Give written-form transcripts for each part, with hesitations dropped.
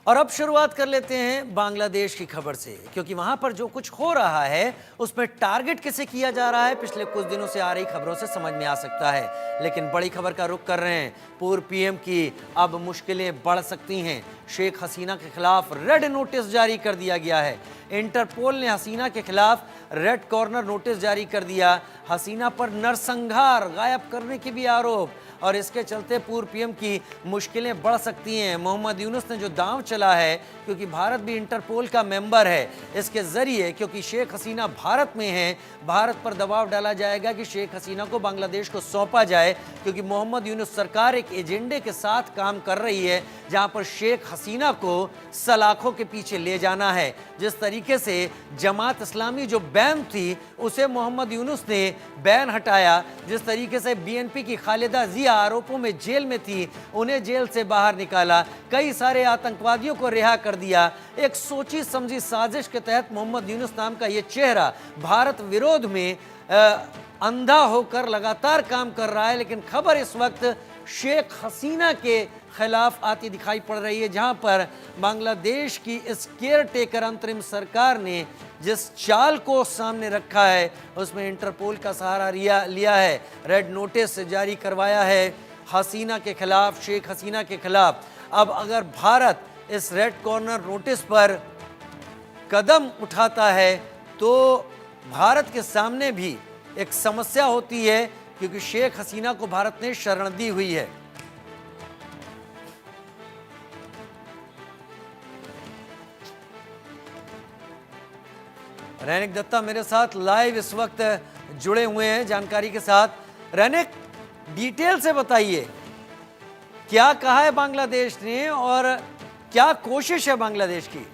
और अब शुरुआत कर लेते हैं बांग्लादेश की खबर से, क्योंकि वहां पर जो कुछ हो रहा है उसमें टारगेट किसे किया जा रहा है पिछले कुछ दिनों से आ रही खबरों से समझ में आ सकता है। लेकिन बड़ी खबर का रुख कर रहे हैं। पूर्व पीएम की अब मुश्किलें बढ़ सकती हैं। शेख हसीना के खिलाफ रेड नोटिस जारी कर दिया गया है। इंटरपोल ने हसीना के खिलाफ रेड कॉर्नर नोटिस जारी कर दिया। हसीना पर नरसंहार, गायब करने के भी आरोप, और इसके चलते पूर्व पीएम की मुश्किलें बढ़ सकती हैं। मोहम्मद यूनुस ने जो दांव चला है, क्योंकि भारत भी इंटरपोल का मेंबर है, इसके जरिए क्योंकि शेख हसीना भारत में है, भारत पर दबाव डाला जाएगा कि शेख हसीना को बांग्लादेश को सौंपा जाए, क्योंकि मोहम्मद यूनुस सरकार एक एजेंडे के साथ काम कर रही है जहां पर शेख हसीना को सलाखों के पीछे ले जाना है। जिस तरीके से जमात इस्लामी जो बैन थी उसे मोहम्मद यूनुस ने बैन हटाया, जिस तरीके से बीएनपी की खालिदा जिया आरोपों में जेल में थी, उन्हें जेल से बाहर निकाला, कई सारे आतंकवादियों को रिहा कर दिया। एक सोची समझी साजिश के तहत मोहम्मद यूनुस नाम का यह चेहरा भारत विरोध में अंधा होकर लगातार काम कर रहा है। लेकिन खबर इस वक्त शेख हसीना के खिलाफ आती दिखाई पड़ रही है, जहां पर बांग्लादेश की इस केयर टेकर अंतरिम सरकार ने जिस चाल को सामने रखा है उसमें इंटरपोल का सहारा लिया है, रेड नोटिस जारी करवाया है हसीना के खिलाफ, शेख हसीना के खिलाफ। अब अगर भारत इस रेड कॉर्नर नोटिस पर कदम उठाता है तो भारत के सामने भी एक समस्या होती है, क्योंकि शेख हसीना को भारत ने शरण दी हुई है। रैनिक दत्ता मेरे साथ लाइव इस वक्त जुड़े हुए हैं जानकारी के साथ। रैनिक, डिटेल से बताइए क्या कहा है बांग्लादेश ने और क्या कोशिश है बांग्लादेश की?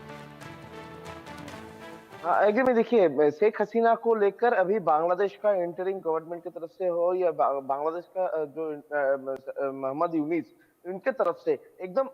एक्चुअली में देखिए, शेख हसीना को लेकर अभी बांग्लादेश का इंटरिम गवर्नमेंट की तरफ से हो या बांग्लादेश का जो मोहम्मद यूनिस इनके तरफ से एकदम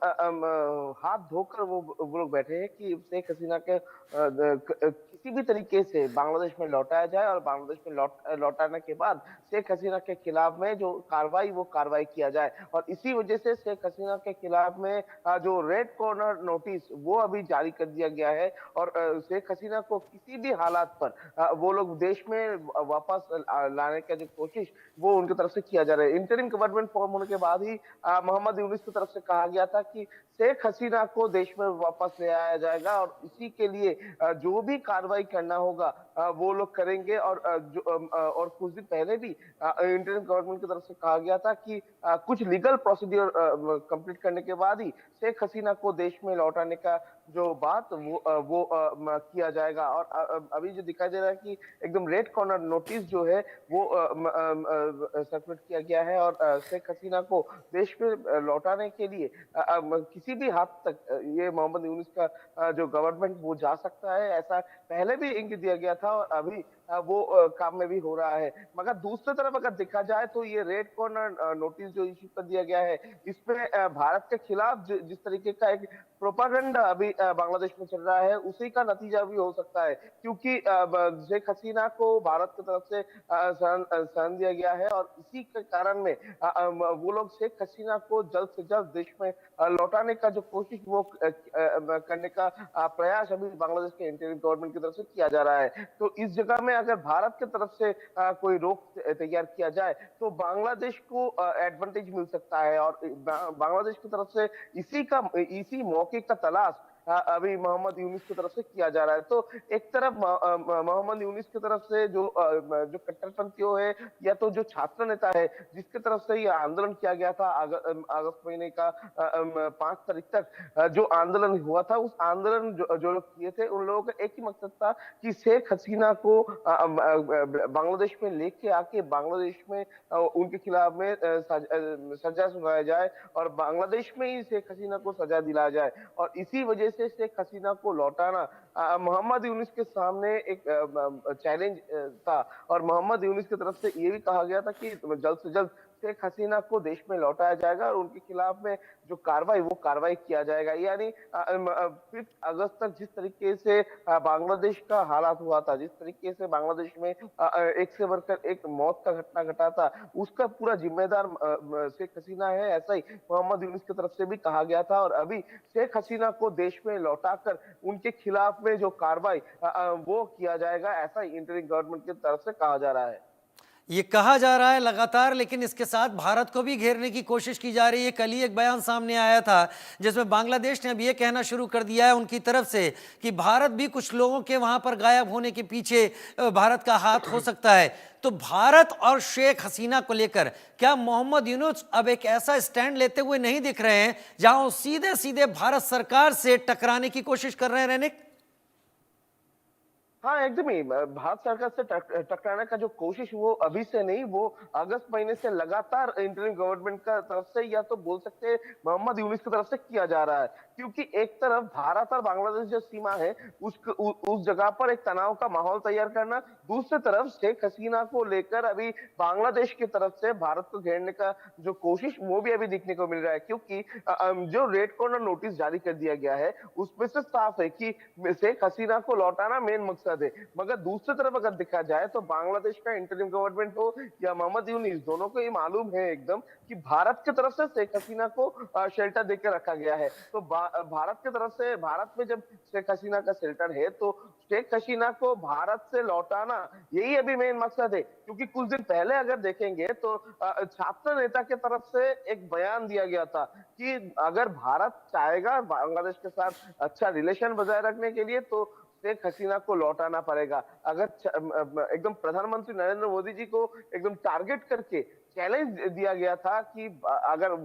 हाथ धोकर वो लोग बैठे हैं कि शेख हसीना के किसी भी तरीके से बांग्लादेश में लौटाया जाए और बांग्लादेश में लौटाने के बाद शेख हसीना के खिलाफ में जो कार्रवाई वो कार्रवाई किया जाए। और इसी वजह से शेख हसीना के खिलाफ में जो रेड कॉर्नर नोटिस वो अभी जारी कर दिया गया है। और शेख हसीना को किसी भी हालात पर वो लोग देश में वापस लाने का जो कोशिश वो उनकी तरफ से किया जा रहा है। इंटरिम गवर्नमेंट फॉर्म होने के बाद ही मोहम्मद यूनिस की तरफ से कहा गया था कि शेख हसीना को देश में वापस ले आया जाएगा और इसी के लिए जो भी कार्रवाई करना होगा वो लोग करेंगे। और और कुछ दिन पहले भी इंटरिम गवर्नमेंट की तरफ से कहा गया था कि कुछ लीगल प्रोसीड्यूर कंप्लीट करने के बाद ही शेख हसीना को देश में लौटाने का जो बात वो किया जाएगा। और अभी जो दिखाई दे रहा है कि एकदम रेड कॉर्नर नोटिस जो है वो सर्कुलेट किया गया है और शेख हसीना को देश में लौटाने के लिए किसी भी हद तक ये मोहम्मद यूनुस का जो गवर्नमेंट वो जा सकता है, ऐसा पहले भी इंगित दिया गया था और अभी वो काम में भी हो रहा है। मगर दूसरी तरफ अगर देखा जाए तो ये रेड कॉर्नर नोटिस जो इश्यू कर दिया गया है इसमें भारत के खिलाफ जिस तरीके का एक प्रोपागेंडा अभी बांग्लादेश में चल रहा है उसी का नतीजा भी हो सकता है, क्योंकि शेख हसीना को भारत की तरफ से शरण दिया गया है और इसी के कारण में वो लोग शेख हसीना को जल्द से जल्द देश में लौटाने का जो कोशिश वो करने का प्रयास अभी बांग्लादेश के इंटरिम गवर्नमेंट की तरफ से किया जा रहा है। तो इस जगह में अगर भारत की तरफ से कोई रोक तैयार किया जाए तो बांग्लादेश को एडवांटेज मिल सकता है और बांग्लादेश की तरफ से इसी मौके का तलाश अभी मोहम्मद यूनिस की तरफ से किया जा रहा है। तो एक तरफ मोहम्मद यूनिस की तरफ से जो कट्टरपंथियों है या तो जो छात्र नेता है जिसकी तरफ से ये आंदोलन किया गया था अगस्त महीने का 5 तारीख तक जो आंदोलन हुआ था, उस आंदोलन जो लोग किए थे उन लोगों का एक ही मकसद था कि शेख हसीना को बांग्लादेश में लेके आके बांग्लादेश में उनके खिलाफ में सजा सुनाया जाए और बांग्लादेश में ही शेख हसीना को सजा दिलाया जाए। और इसी वजह से शेख हसीना को लौटाना मोहम्मद यूनिस के सामने एक चैलेंज था और मोहम्मद यूनिस की तरफ से ये भी कहा गया था कि जल्द से जल्द शेख हसीना को देश में लौटाया जाएगा और उनके खिलाफ में जो कार्रवाई वो कार्रवाई किया जाएगा। यानी 5 अगस्त तक जिस तरीके से बांग्लादेश का हालात हुआ था, जिस तरीके से बांग्लादेश में एक से बढ़कर एक मौत का घटना घटा था, उसका पूरा जिम्मेदार शेख हसीना है, ऐसा ही मोहम्मद यूनुस की तरफ से भी कहा गया था। और अभी शेख हसीना को देश में लौटाकर उनके खिलाफ में जो कार्रवाई वो किया जाएगा, ऐसा ही इंटरिम गवर्नमेंट की तरफ से कहा जा रहा है। ये कहा जा रहा है लगातार, लेकिन इसके साथ भारत को भी घेरने की कोशिश की जा रही है। कल ही एक बयान सामने आया था जिसमें बांग्लादेश ने अब ये कहना शुरू कर दिया है उनकी तरफ से कि भारत भी कुछ लोगों के वहां पर गायब होने के पीछे भारत का हाथ हो सकता है। तो भारत और शेख हसीना को लेकर क्या मोहम्मद यूनुस अब एक ऐसा स्टैंड लेते हुए नहीं दिख रहे हैं जहां वो सीधे सीधे भारत सरकार से टकराने की कोशिश कर रहे हैं? रैनिक, हाँ, एकदम ही भारत सरकार से टकराने का जो कोशिश वो अभी से नहीं, वो अगस्त महीने से लगातार इंटरिम गवर्नमेंट का तरफ से, या तो बोल सकते हैं मोहम्मद यूनुस की तरफ से किया जा रहा है। क्योंकि एक तरफ भारत और बांग्लादेश जो सीमा है उस जगह पर एक तनाव का माहौल तैयार करना, दूसरी तरफ शेख हसीना को लेकर अभी बांग्लादेश की तरफ से भारत को घेरने का जो कोशिश वो भी अभी देखने को मिल रहा है। क्योंकि जो रेड कॉर्नर नोटिस जारी कर दिया गया है उसमें से साफ है कि शेख हसीना को लौटाना मेन मकसद है। मगर दूसरी तरफ अगर देखा जाए तो बांग्लादेश का इंटरिम गवर्नमेंट हो या मोहम्मद यूनुस, दोनों को ये मालूम है एकदम कि भारत की तरफ से शेख हसीना को शेल्टर देकर रखा गया है। तो भारत की तरफ से, भारत में जब शेख हसीना का शेल्टर है तो शेख हसीना को भारत से लौटाना यही अभी मेन मकसद है। क्योंकि कुछ दिन पहले अगर देखेंगे तो छात्र नेता की तरफ से एक बयान दिया गया था कि अगर भारत चाहेगा बांग्लादेश के साथ अच्छा रिलेशन बजाय रखने के लिए तो शेख हसीना को लौटाना पड़ेगा। अगर एकदम प्रधानमंत्री नरेंद्र मोदी जी को एकदम टारगेट करके चैलेंज दिया गया था कि अगर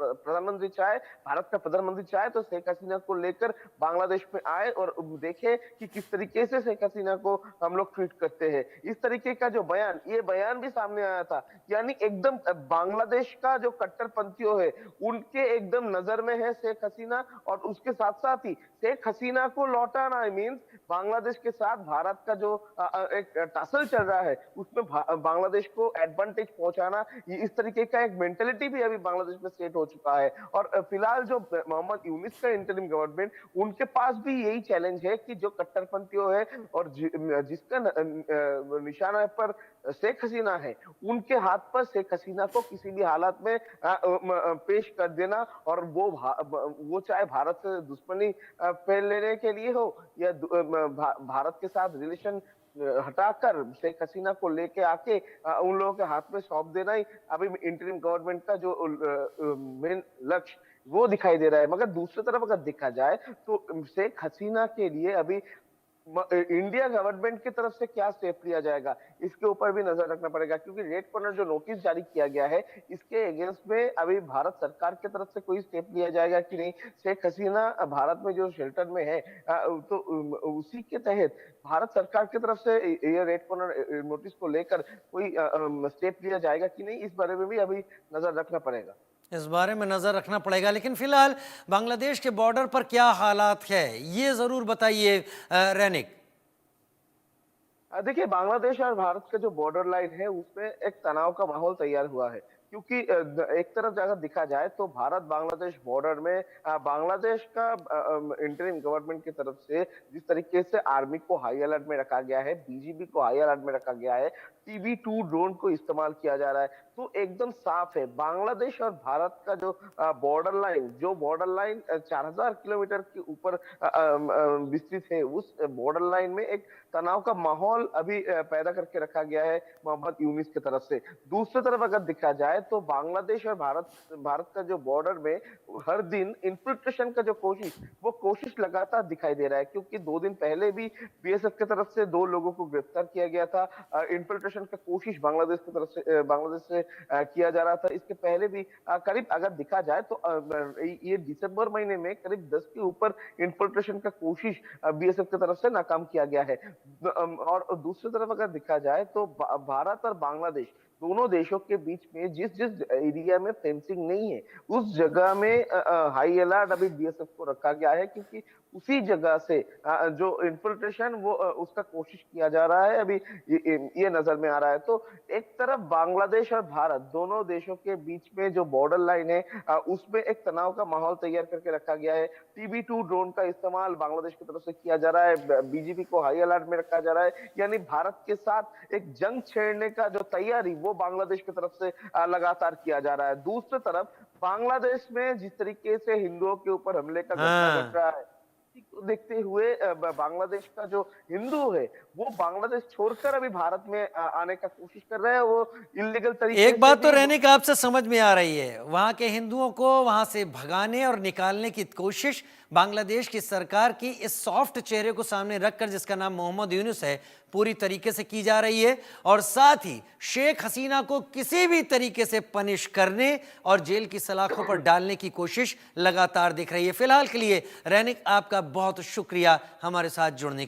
प्रधानमंत्री चाहे, भारत का प्रधानमंत्री चाहे तो शेख हसीना को लेकर बांग्लादेश में आए और देखे कि किस तरीके से शेख हसीना को हम लोग ट्रीट करते हैं। इस तरीके का जो बयान, ये बयान भी सामने आया था। यानी एकदम बांग्लादेश का जो कट्टरपंथियों है उनके एकदम नजर में है शेख हसीना, और उसके साथ साथ ही शेख हसीना को लौटाना मीन्स बांग्लादेश के साथ भारत का जो एक टसल चल रहा है उसमें बांग्लादेश को एडवांटेज पहुंचाना, ये इस तरीके का एक मेंटेलिटी भी अभी बांग्लादेश में सेट हो चुका है। और फिलहाल जो मोहम्मद यूनुस का इंटरिम गवर्नमेंट, उनके पास भी यही चैलेंज है कि जो कट्टरपंथियों है और जिसका निशाना पर शेख हसीना है, उनके हाथ पर शेख हसीना को किसी भी हालत में पेश कर देना, और वो चाहे भारत से दुश्मनी फैल लेने के लिए हो या भारत के साथ रिलेशन हटाकर शेख हसीना को लेके आके उन लोगों के हाथ में सौंप देना ही अभी इंटरिम गवर्नमेंट का जो मेन लक्ष्य वो दिखाई दे रहा है। मगर दूसरी तरफ अगर देखा जाए तो शेख हसीना के लिए अभी इंडिया गवर्नमेंट की तरफ से क्या स्टेप लिया जाएगा, इसके ऊपर भी नजर रखना पड़ेगा। क्योंकि रेड कॉर्नर जो नोटिस जारी किया गया है, इसके अगेंस्ट में अभी भारत सरकार की तरफ से कोई स्टेप लिया जाएगा कि नहीं। शेख हसीना भारत में जो शेल्टर में है तो उसी के तहत भारत सरकार की तरफ से ये रेड कॉर्नर नोटिस को लेकर कोई स्टेप लिया जाएगा कि नहीं, इस बारे में भी अभी नजर रखना पड़ेगा। इस बारे में नजर रखना पड़ेगा। लेकिन फिलहाल बांग्लादेश के बॉर्डर पर क्या हालात है ये जरूर बताइए रैनिक। देखिए, बांग्लादेश और भारत का जो बॉर्डर लाइन है उसमें एक तनाव का माहौल तैयार हुआ है। क्योंकि एक तरफ अगर देखा जाए तो भारत बांग्लादेश बॉर्डर में बांग्लादेश का इंटरिम गवर्नमेंट की तरफ से जिस तरीके से आर्मी को हाई अलर्ट में रखा गया है, बीजीबी को हाई अलर्ट में रखा गया है, TB2 ड्रोन को इस्तेमाल किया जा रहा है, तो एकदम साफ है बांग्लादेश और भारत का जो बॉर्डर लाइन 4000 किलोमीटर के ऊपर विस्तृत है, उस बॉर्डर लाइन में एक तनाव का माहौल अभी पैदा करके रखा गया है मोहम्मद यूनुस की तरफ से। दूसरी तरफ अगर देखा जाए तो बांग्लादेश और भारत का जो बॉर्डर में हर दिन इन्फिल्ट्रेशन का जो कोशिश लगातार दिखाई दे रहा है। क्योंकि 2 दिन पहले भी BSF की तरफ से 2 लोगों को गिरफ्तार किया गया था। इन्फिल्ट्रेशन का कोशिश बांग्लादेश की तरफ से बांग्लादेश से किया जा रहा था। इसके पहले भी करीब अगर देखा जाए तो ये दिसंबर महीने में करीब 10 के ऊपर इन्फिल्ट्रेशन का कोशिश BSF की तरफ से नाकाम किया गया है। और दूसरी तरफ अगर देखा जाए तो भारत और बांग्लादेश दोनों देशों के बीच में जिस जिस एरिया में फेंसिंग नहीं है उस जगह में हाई अलर्ट अभी बीएसएफ को रखा गया है, क्योंकि उसी जगह से जो इन्फिल्ट्रेशन वो उसका कोशिश किया जा रहा है अभी, ये नजर में आ रहा है। तो एक तरफ बांग्लादेश और भारत दोनों देशों के बीच में जो बॉर्डर लाइन है उसमें एक तनाव का माहौल तैयार करके रखा गया है। TB2 ड्रोन का इस्तेमाल बांग्लादेश की तरफ से किया जा रहा है, बीजीपी को हाई अलर्ट में रखा जा रहा है, यानी भारत के साथ एक जंग छेड़ने का जो तैयारी वो बांग्लादेश की तरफ से लगातार किया जा रहा है। दूसरी तरफ बांग्लादेश में जिस तरीके से हिंदुओं के ऊपर हमले का घटना घट हाँ, रहा है, इसी को देखते हुए बांग्लादेश का जो हिंदू है वो बांग्लादेश छोड़कर अभी भारत में आने का कोशिश कर रहे हैं, वो इलीगल तरीके एक से बात तो भी वो। रहने का आपसे समझ में आ रही है, वहां के हिंदुओं को वहां से भगाने और निकालने की कोशिश बांग्लादेश की सरकार की इस सॉफ्ट चेहरे को सामने रखकर, जिसका नाम मोहम्मद यूनुस है, पूरी तरीके से की जा रही है। और साथ ही शेख हसीना को किसी भी तरीके से पनिश करने और जेल की सलाखों पर डालने की कोशिश लगातार दिख रही है। फिलहाल के लिए रैनिक, आपका बहुत शुक्रिया हमारे साथ जुड़ने के